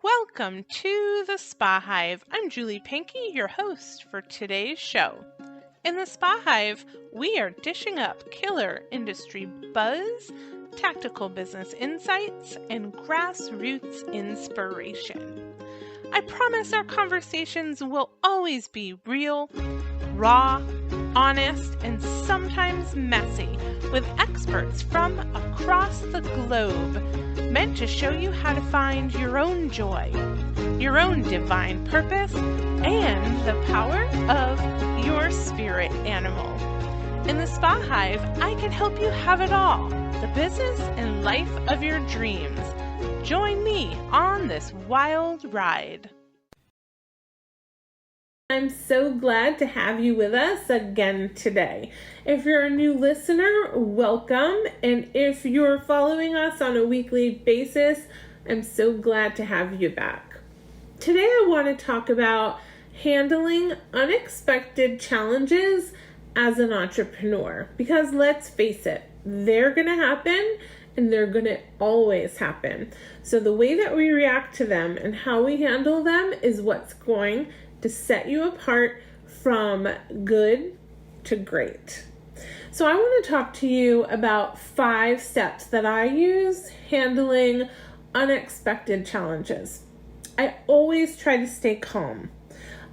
Welcome to the SpaHive. I'm Julie Pankey, your host for today's show. In the SpaHive, we are dishing up killer industry buzz, tactical business insights, and grassroots inspiration. I promise our conversations will always be real, raw, honest, and sometimes messy, with experts from across the globe, meant to show you how to find your own joy, your own divine purpose, and the power of your spirit animal. In the SpaHive, I can help you have it all, the business and life of your dreams. Join me on this wild ride. I'm so glad to have you with us again today. If you're a new listener, welcome. And if you're following us on a weekly basis, I'm so glad to have you back. Today I want to talk about handling unexpected challenges as an entrepreneur. Because let's face it, they're going to happen and they're going to always happen. So the way that we react to them and how we handle them is what's going to set you apart from good to great. So I want to talk to you about 5 steps that I use handling unexpected challenges. I always try to stay calm.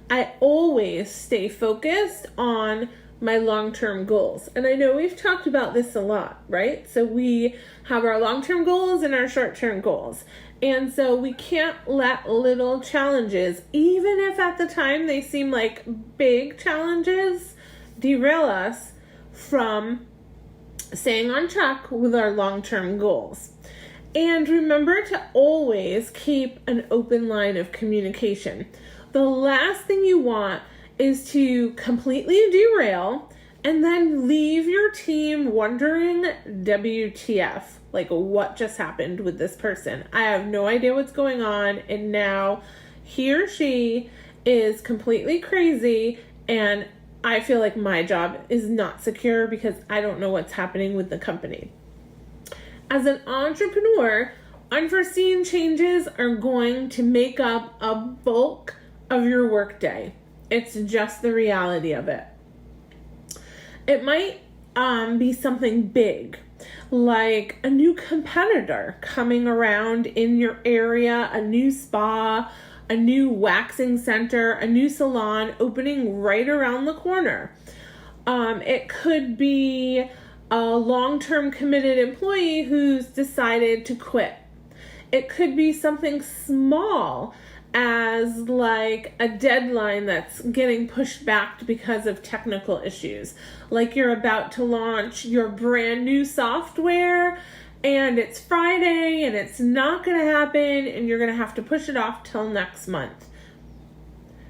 I always stay focused on my long-term goals. And I know we've talked about this a lot, right? So we have our long-term goals and our short-term goals. And so we can't let little challenges, even if at the time they seem like big challenges, derail us from staying on track with our long-term goals. And remember to always keep an open line of communication. The last thing you want is to completely derail and then leave your team wondering, WTF, like what just happened with this person? I have no idea what's going on, and now he or she is completely crazy, and I feel like my job is not secure because I don't know what's happening with the company. As an entrepreneur, unforeseen changes are going to make up a bulk of your workday. It's just the reality of it. It might be something big, like a new competitor coming around in your area, a new spa, a new waxing center, a new salon opening right around the corner. It could be a long-term committed employee who's decided to quit. It could be something small as like a deadline that's getting pushed back because of technical issues. Like you're about to launch your brand new software and it's Friday and it's not going to happen and you're going to have to push it off till next month.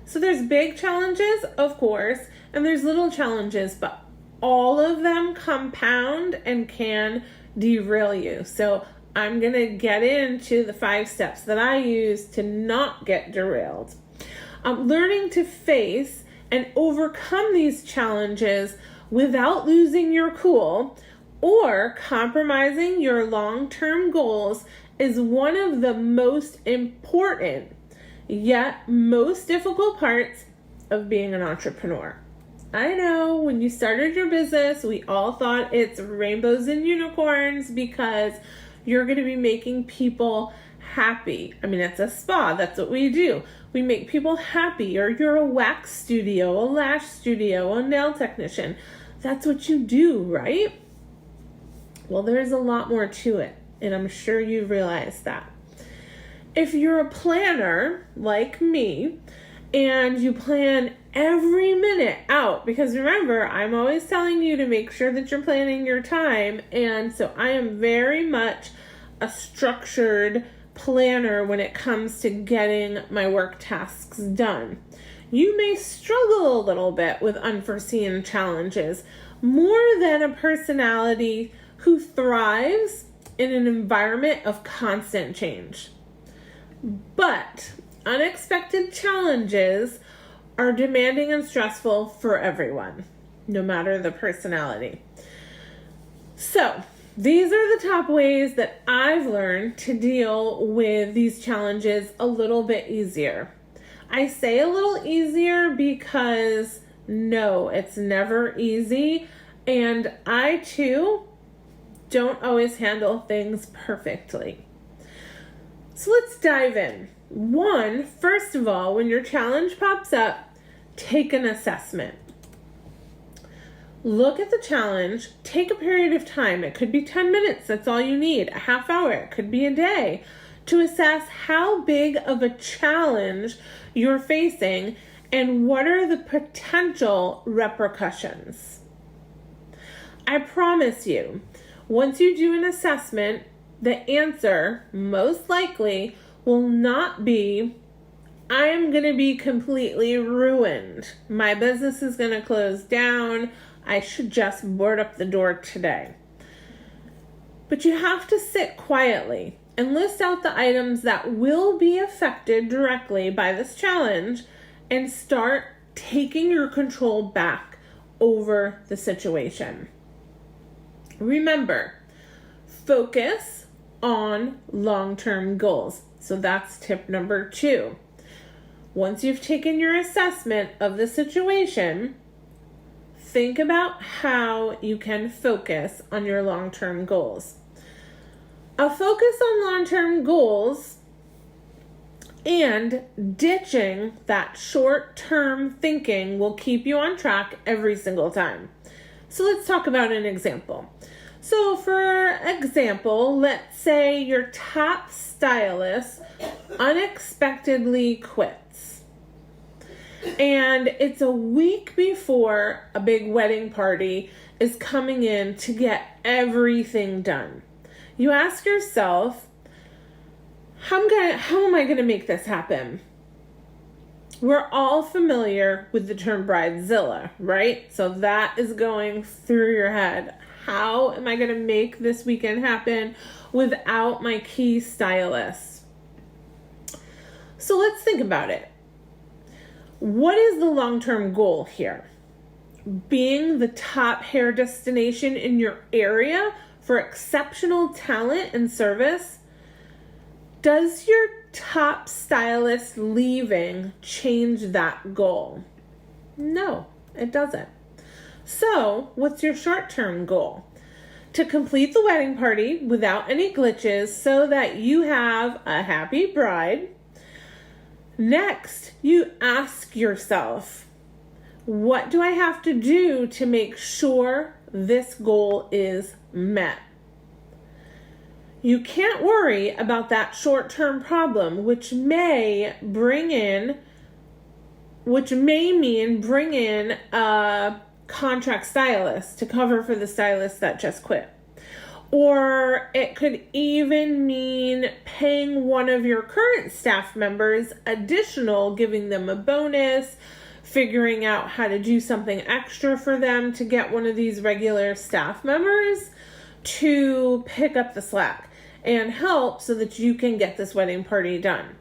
So there's big challenges, of course, and there's little challenges, but all of them compound and can derail you. So I'm going to get into the 5 steps that I use to not get derailed. Learning to face and overcome these challenges without losing your cool or compromising your long-term goals is one of the most important yet most difficult parts of being an entrepreneur. I know when you started your business, we all thought it's rainbows and unicorns because you're going to be making people happy. I mean, it's a spa. That's what we do. We make people happy. Or you're a wax studio, a lash studio, a nail technician. That's what you do, right? Well, there's a lot more to it, and I'm sure you realize that. If you're a planner like me, and you plan every minute out, because remember, I'm always telling you to make sure that you're planning your time, and so I am very much a structured planner when it comes to getting my work tasks done. You may struggle a little bit with unforeseen challenges more than a personality who thrives in an environment of constant change. But unexpected challenges are demanding and stressful for everyone, no matter the personality. So, These are the top ways that I've learned to deal with these challenges a little bit easier. I say a little easier because no, it's never easy. And I too don't always handle things perfectly. So let's dive in. First of all, when your challenge pops up, take an assessment. Look at the challenge, take a period of time. It could be 10 minutes, that's all you need. A half hour, it could be a day, to assess how big of a challenge you're facing and what are the potential repercussions. I promise you, once you do an assessment, the answer most likely will not be, I am going to be completely ruined. My business is going to close down. I should just board up the door today. But you have to sit quietly and list out the items that will be affected directly by this challenge and start taking your control back over the situation. Remember, focus on long-term goals. So that's tip number 2. Once you've taken your assessment of the situation, think about how you can focus on your long-term goals. A focus on long-term goals and ditching that short-term thinking will keep you on track every single time. So let's talk about an example. So for example, let's say your top stylist unexpectedly quits. And it's a week before a big wedding party is coming in to get everything done. You ask yourself, how am I going to make this happen? We're all familiar with the term bridezilla, right? So that is going through your head. How am I going to make this weekend happen without my key stylist? So let's think about it. What is the long-term goal here? Being the top hair destination in your area for exceptional talent and service? Does your top stylist leaving change that goal? No, it doesn't. So, what's your short-term goal? To complete the wedding party without any glitches so that you have a happy bride. Next, you ask yourself, what do I have to do to make sure this goal is met? You can't worry about that short-term problem, which may mean bring in a contract stylist to cover for the stylist that just quit. Or it could even mean paying one of your current staff members additional, giving them a bonus, figuring out how to do something extra for them to get one of these regular staff members to pick up the slack and help so that you can get this wedding party done.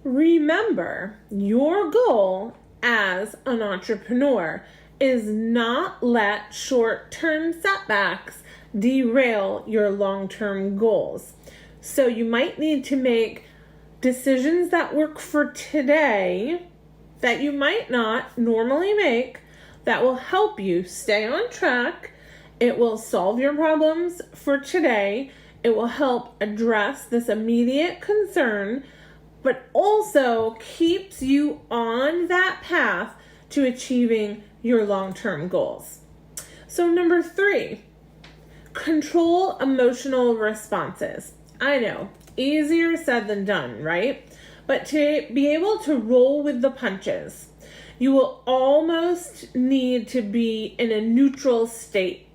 Remember, your goal as an entrepreneur is not let short-term setbacks derail your long-term goals. So you might need to make decisions that work for today that you might not normally make that will help you stay on track. It will solve your problems for today. It will help address this immediate concern, but also keeps you on that path to achieving your long-term goals. So number 3, control emotional responses. I know, easier said than done, right? But to be able to roll with the punches, you will almost need to be in a neutral state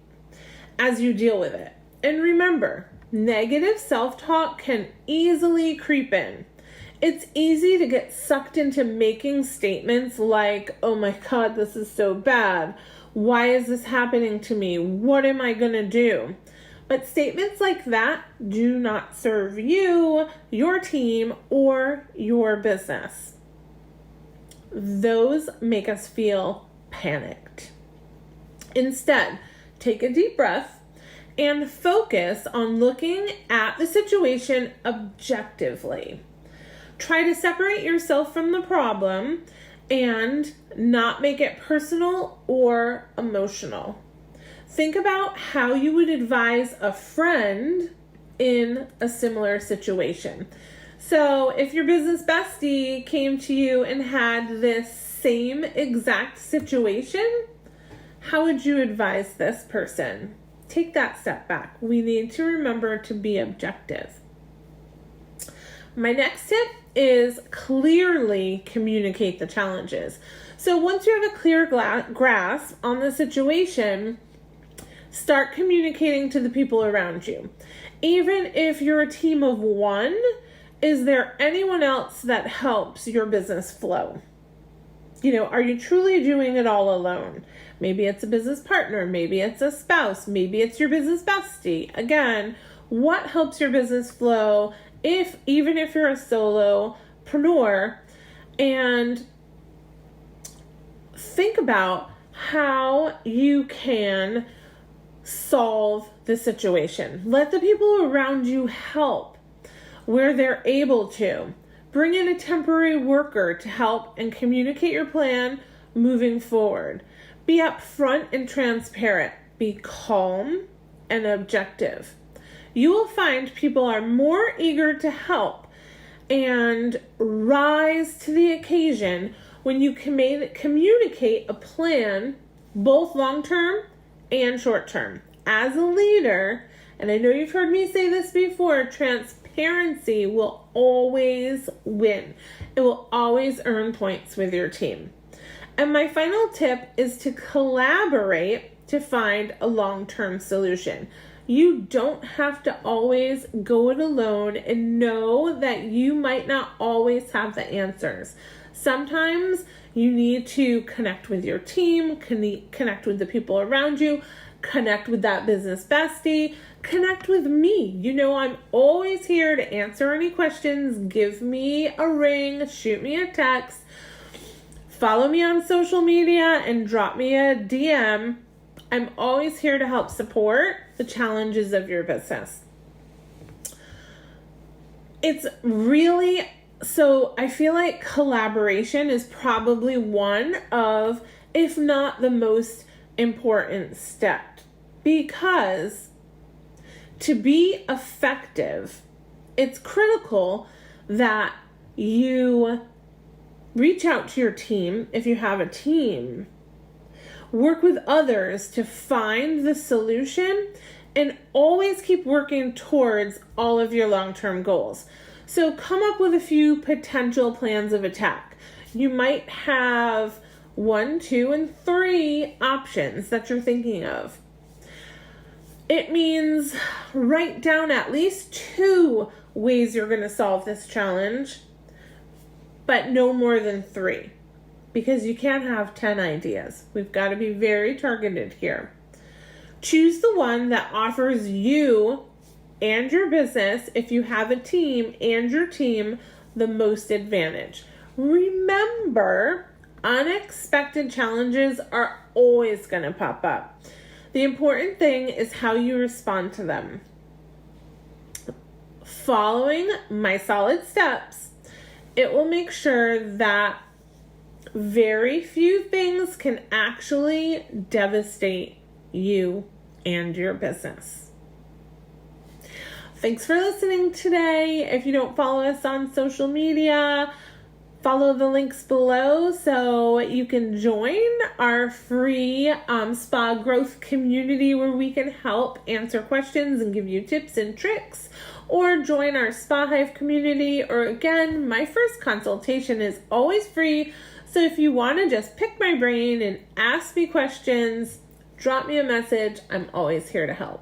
as you deal with it. And remember, negative self-talk can easily creep in. It's easy to get sucked into making statements like, oh my God, this is so bad. Why is this happening to me? What am I going to do? But statements like that do not serve you, your team, or your business. Those make us feel panicked. Instead, take a deep breath and focus on looking at the situation objectively. Try to separate yourself from the problem and not make it personal or emotional. Think about how you would advise a friend in a similar situation. So if your business bestie came to you and had this same exact situation, how would you advise this person? Take that step back. We need to remember to be objective. My next tip is clearly communicate the challenges. So once you have a clear grasp on the situation, start communicating to the people around you. Even if you're a team of one, is there anyone else that helps your business flow? Are you truly doing it all alone? Maybe it's a business partner, maybe it's a spouse, maybe it's your business bestie. Again, what helps your business flow even if you're a solopreneur? And think about how you can solve the situation. Let the people around you help where they're able to. Bring in a temporary worker to help and communicate your plan moving forward. Be upfront and transparent. Be calm and objective. You will find people are more eager to help and rise to the occasion when you communicate a plan, both long-term and short-term. As a leader, and I know you've heard me say this before, transparency will always win. It will always earn points with your team. And my final tip is to collaborate to find a long-term solution. You don't have to always go it alone, and know that you might not always have the answers. Sometimes you need to connect with your team, connect with the people around you, connect with that business bestie, connect with me. I'm always here to answer any questions. Give me a ring, shoot me a text, follow me on social media, and drop me a DM. I'm always here to help support the challenges of your business. I feel like collaboration is probably one of, if not the most important step, because to be effective, it's critical that you reach out to your team if you have a team. Work with others to find the solution, and always keep working towards all of your long-term goals. So come up with a few potential plans of attack. You might have 1, 2, and 3 options that you're thinking of. It means write down at least 2 ways you're going to solve this challenge, but no more than 3. Because you can't have 10 ideas. We've got to be very targeted here. Choose the one that offers you and your business, if you have a team, and your team the most advantage. Remember, unexpected challenges are always going to pop up. The important thing is how you respond to them. Following my solid steps, it will make sure that very few things can actually devastate you and your business. Thanks for listening today. If you don't follow us on social media, follow the links below so you can join our free spa growth community where we can help answer questions and give you tips and tricks. Or join our SpaHive community. Or again, my first consultation is always free. So if you want to just pick my brain and ask me questions, drop me a message. I'm always here to help.